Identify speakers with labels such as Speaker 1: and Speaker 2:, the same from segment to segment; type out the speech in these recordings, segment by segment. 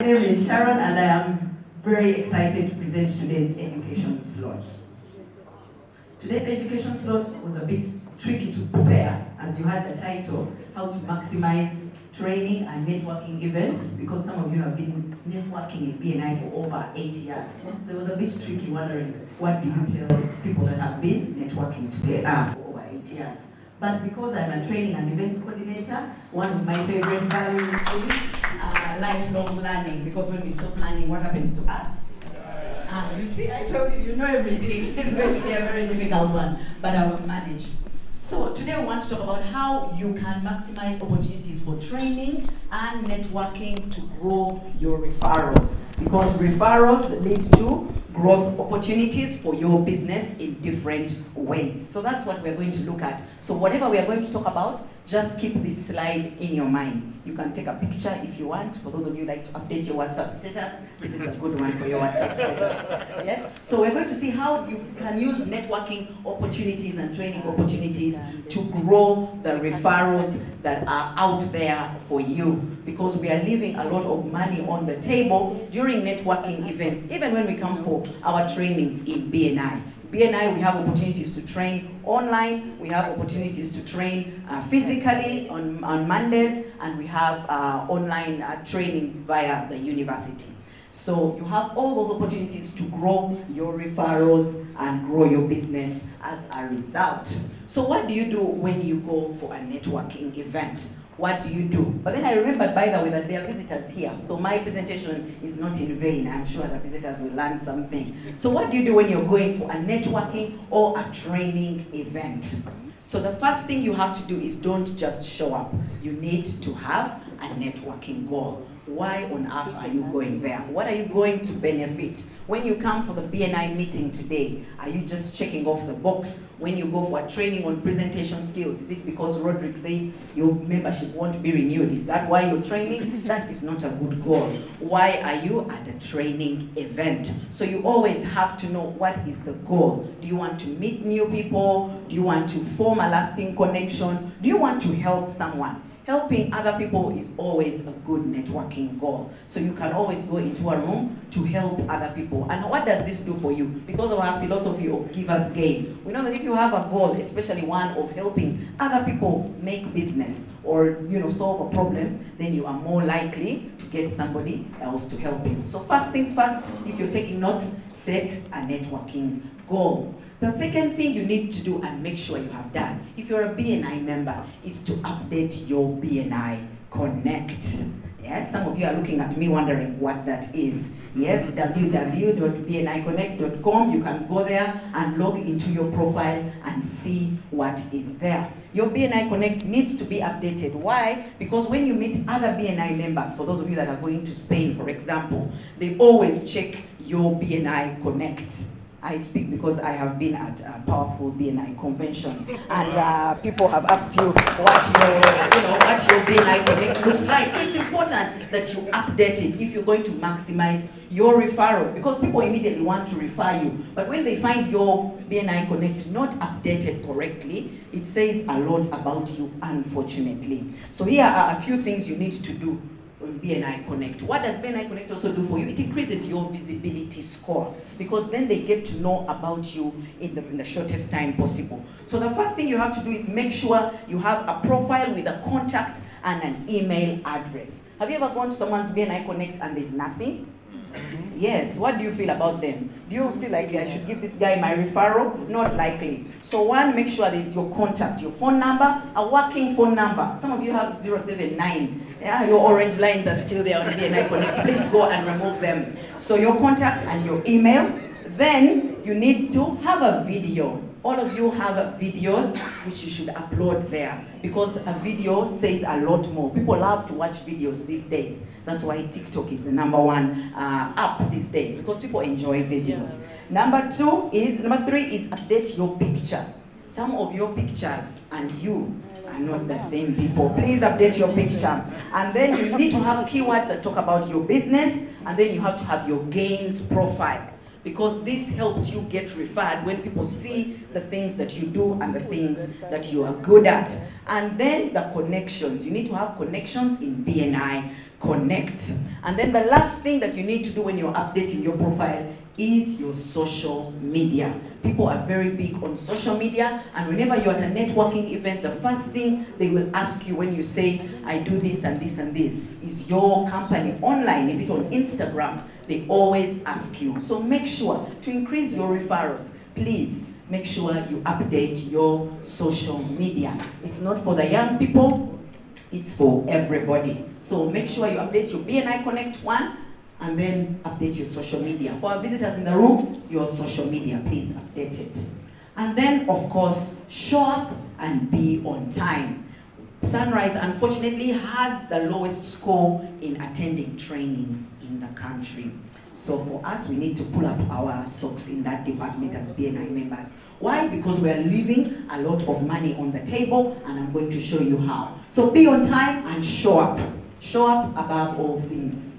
Speaker 1: My name is Sharon and I am very excited to present today's education slot. Today's education slot was a bit tricky to prepare, as you had the title, How to Maximize Training and Networking Events, because some of you have been networking in BNI for over 8 years. So it was a bit tricky wondering, what do you tell people that have been networking today for over 8 years? But because I'm a training and events coordinator, one of my favorite values is lifelong learning, because when we stop learning, what happens to us? You see, I told you, you know everything. It's going to be a very difficult one, but I will manage. So today we want to talk about how you can maximize opportunities for training and networking to grow your referrals, because referrals lead to growth opportunities for your business in different ways. So that's what we're going to look at. So whatever we are going to talk about, just keep this slide in your mind. You can take a picture if you want. For those of you who like to update your WhatsApp status, this is a good one for your WhatsApp status. Yes? So we're going to see how you can use networking opportunities and training opportunities to grow the referrals that are out there for you. Because we are leaving a lot of money on the table during networking events, even when we come for our trainings in BNI. BNI, we have opportunities to train online, we have opportunities to train physically on Mondays, and we have online training via the university. So you have all those opportunities to grow your referrals and grow your business as a result. So what do you do when you go for a networking event? What do you do? But then I remembered, by the way, that there are visitors here. So my presentation is not in vain. I'm sure the visitors will learn something. So what do you do when you're going for a networking or a training event? So the first thing you have to do is don't just show up. You need to have a networking goal. Why on earth are you going there? What are you going to benefit? When you come for the BNI meeting today, are you just checking off the box? When you go for a training on presentation skills, is it because Roderick said your membership won't be renewed? Is that why you're training? That is not a good goal. Why are you at a training event? So you always have to know, what is the goal? Do you want to meet new people? Do you want to form a lasting connection? Do you want to help someone? Helping other people is always a good networking goal. So you can always go into a room to help other people. And what does this do for you? Because of our philosophy of givers gain, we know that if you have a goal, especially one of helping other people make business or solve a problem, then you are more likely to get somebody else to help you. So first things first, if you're taking notes, set a networking goal. The second thing you need to do and make sure you have done, if you're a BNI member, is to update your BNI Connect. Yes, some of you are looking at me wondering what that is. Yes, www.bniconnect.com. You can go there and log into your profile and see what is there. Your BNI Connect needs to be updated. Why? Because when you meet other BNI members, for those of you that are going to Spain, for example, they always check your BNI Connect. I speak because I have been at a powerful BNI convention, and people have asked you what your BNI Connect looks like. So it's important that you update it if you're going to maximize your referrals, because people immediately want to refer you. But when they find your BNI Connect not updated correctly, it says a lot about you, unfortunately. So here are a few things you need to do on BNI Connect. What does BNI Connect also do for you? It increases your visibility score, because then they get to know about you in the shortest time possible. So the first thing you have to do is make sure you have a profile with a contact and an email address. Have you ever gone to someone's BNI Connect and there's nothing? Yes, what do you feel about them? Do you feel like I should give this guy my referral? Not likely. So one, make sure there's your contact, your phone number, a working phone number. Some of you have 079. Yeah, your orange lines are still there on BNI Connect. Please go and remove them. So your contact and your email. Then you need to have a video. All of you have videos which you should upload there, because a video says a lot more. People love to watch videos these days. That's why TikTok is the number one app these days, because people enjoy videos. Number three is update your picture. Some of your pictures and you are not the same people. Please update your picture. And then you need to have keywords that talk about your business, and then you have to have your gains profile, because this helps you get referred when people see the things that you do and the things that you are good at. And then the connections. You need to have connections in BNI connect. And then the last thing that you need to do when you're updating your profile is your social media. People are very big on social media, and whenever you're at a networking event, the first thing they will ask you when you say, I do this and this and this, is your company online? Is it on Instagram? They always ask you. So make sure to increase your referrals. Please make sure you update your social media. It's not for the young people, it's for everybody. So make sure you update your BNI Connect one, and then update your social media. For our visitors in the room, your social media, please update it. And then, of course, show up and be on time. Sunrise, unfortunately, has the lowest score in attending trainings in the country. So for us, we need to pull up our socks in that department as BNI members. Why? Because we're leaving a lot of money on the table, and I'm going to show you how. So be on time and show up. Show up above all things.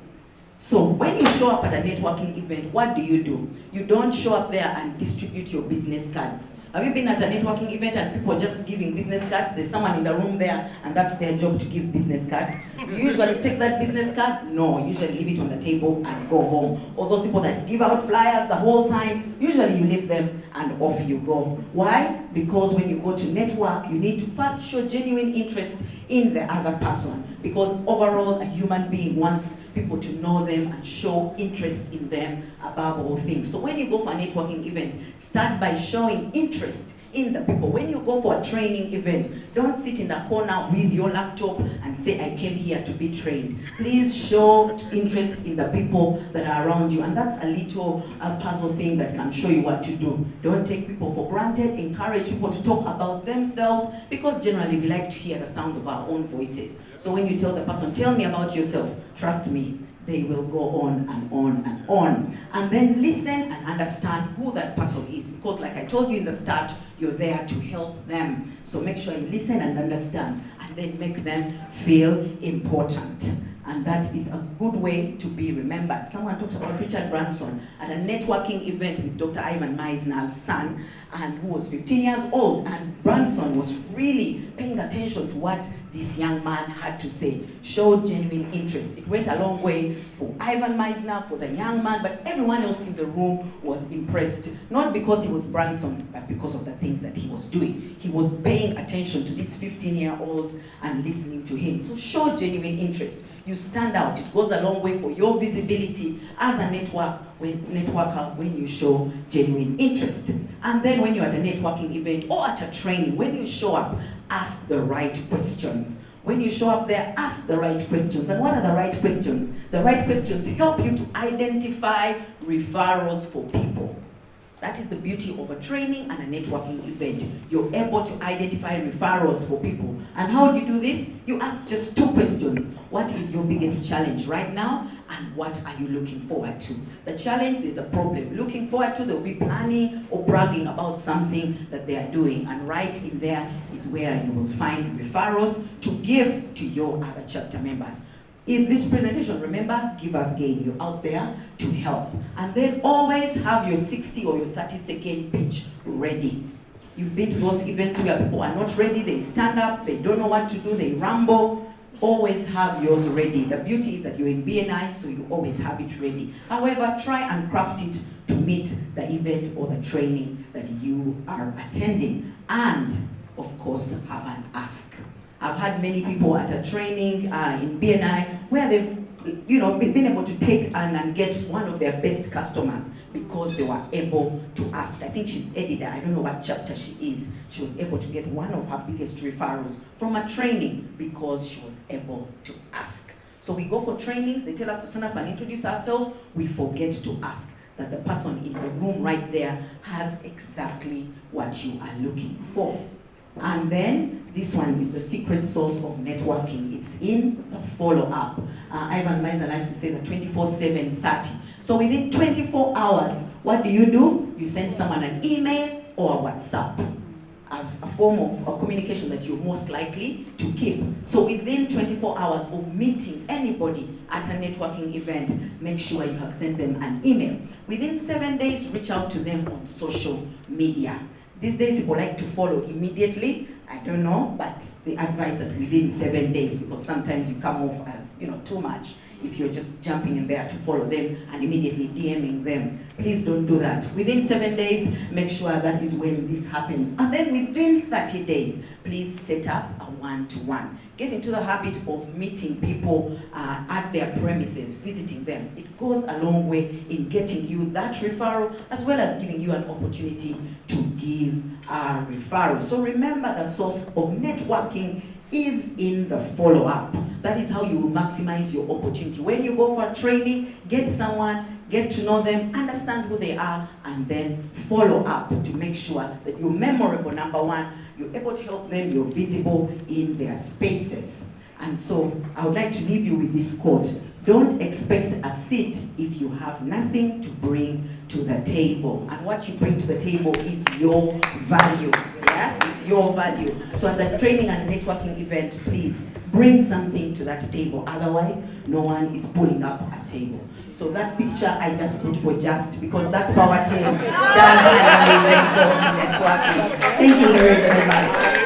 Speaker 1: So when you show up at a networking event, what do? You don't show up there and distribute your business cards. Have you been at a networking event and people just giving business cards? There's someone in the room there and that's their job to give business cards. You usually take that business card? No, usually leave it on the table and go home. Or those people that give out flyers the whole time, usually you leave them and off you go. Why? Because when you go to network, you need to first show genuine interest in the other person. Because overall, a human being wants people to know them and show interest in them above all things. So when you go for a networking event, start by showing interest in the people. When you go for a training event, don't sit in the corner with your laptop and say, I came here to be trained. Please show interest in the people that are around you. And that's a little puzzle thing that can show you what to do. Don't take people for granted. Encourage people to talk about themselves, because generally we like to hear the sound of our own voices. So when you tell the person, tell me about yourself, trust me, they will go on and on and on. And then listen and understand who that person is. Because like I told you in the start, you're there to help them. So make sure you listen and understand, and then make them feel important. And that is a good way to be remembered. Someone talked about Richard Branson at a networking event with Dr. Ivan Meisner's son, and who was 15 years old. And Branson was really paying attention to what this young man had to say, showed genuine interest. It went a long way for Ivan Meisner, for the young man, but everyone else in the room was impressed. Not because he was Branson, but because of the things that he was doing. He was paying attention to this 15-year-old and listening to him. So show genuine interest. You stand out. It goes a long way for your visibility as a networker when you show genuine interest. And then when you're at a networking event or at a training, when you show up, ask the right questions. When you show up there, ask the right questions. And what are the right questions? The right questions help you to identify referrals for people. That is the beauty of a training and a networking event. You're able to identify referrals for people. And how do you do this? You ask just two questions. What is your biggest challenge right now? And what are you looking forward to? The challenge, there's a problem. Looking forward to, they'll be planning or bragging about something that they are doing. And right in there is where you will find referrals to give to your other chapter members. In this presentation, remember, give us gain. You're out there to help. And then always have your 60 or your 30-second pitch ready. You've been to those events where people are not ready, they stand up, they don't know what to do, they ramble. Always have yours ready. The beauty is that you're in BNI, so you always have it ready. However, try and craft it to meet the event or the training that you are attending. And, of course, have an ask. I've had many people at a training in BNI where they've been able to take and get one of their best customers because they were able to ask. I think she's editor, I don't know what chapter she is. She was able to get one of her biggest referrals from a training because she was able to ask. So we go for trainings, they tell us to stand up and introduce ourselves, we forget to ask that the person in the room right there has exactly what you are looking for. And then this one is the secret sauce of networking. It's in the follow-up. Ivan Meisner likes to say the 24/7/30. So within 24 hours, what do? You send someone an email or a WhatsApp, a form of communication that you're most likely to keep. So within 24 hours of meeting anybody at a networking event, make sure you have sent them an email. Within 7 days, reach out to them on social media. These days people like to follow immediately. I don't know, but they advise that within 7 days, because sometimes you come off as, too much if you're just jumping in there to follow them and immediately DMing them. Please don't do that. Within 7 days, make sure that is when this happens. And then within 30 days, please set up a one-to-one. Get into the habit of meeting people at their premises, visiting them. It goes a long way in getting you that referral, as well as giving you an opportunity to give a referral. So remember, the source of networking is in the follow-up. That is how you will maximize your opportunity. When you go for a training, get someone, get to know them, understand who they are, and then follow up to make sure that you're memorable. Number one, you're able to help them, you're visible in their spaces. And so I would like to leave you with this quote. Don't expect a seat if you have nothing to bring to the table. And what you bring to the table is your value. Yes, it's your value. So at the training and networking event, please bring something to that table. Otherwise, no one is pulling up a table. So that picture I just put for just because that power team does an amazing job in networking. Thank you very, very much.